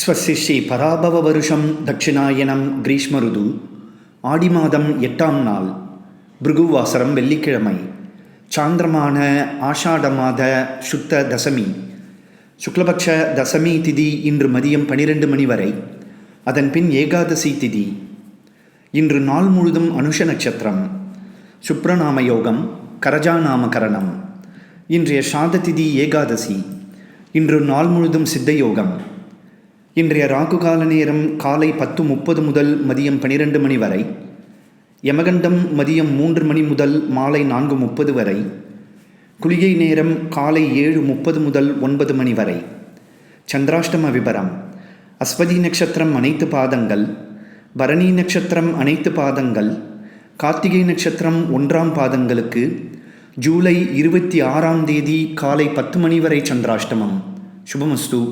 ஸ்வஸ்ய ஸ்ரீ பராபவ வருஷம் தட்சிணாயனம் கிரீஷ்ம ருது ஆடி மாதம் 8ஆம் நாள் பிருகுவாசரம் வெள்ளிக்கிழமை சாந்திரமான ஆஷாட மாத சுத்த தசமி சுக்லபக்ஷ தசமி திதி இன்று மதியம் 12 மணி வரை. அதன் பின் ஏகாதசி திதி. இன்று நாள் முழுதும் அனுஷ நட்சத்திரம், சுப்ரநாம யோகம், கரஜாநாமகரணம். இன்றைய சாத திதி ஏகாதசி. இன்று நாள் முழுதும் சித்த யோகம். இன்றைய ராகுகால நேரம் காலை 10:30 முதல் மதியம் 12 மணி வரை. யமகண்டம் மதியம் 3 மணி முதல் மாலை 4:30 வரை. குளிகை நேரம் காலை 7:30 முதல் 9 மணி வரை. சந்திராஷ்டம விபரம்: அஸ்வதி நட்சத்திரம் அனைத்து பாதங்கள், பரணி நட்சத்திரம் அனைத்து பாதங்கள், கார்த்திகை நட்சத்திரம் 1ஆம் பாதங்களுக்கு ஜூலை 26ஆம் தேதி காலை 10 மணி வரை சந்திராஷ்டமம். சுபமஸ்து.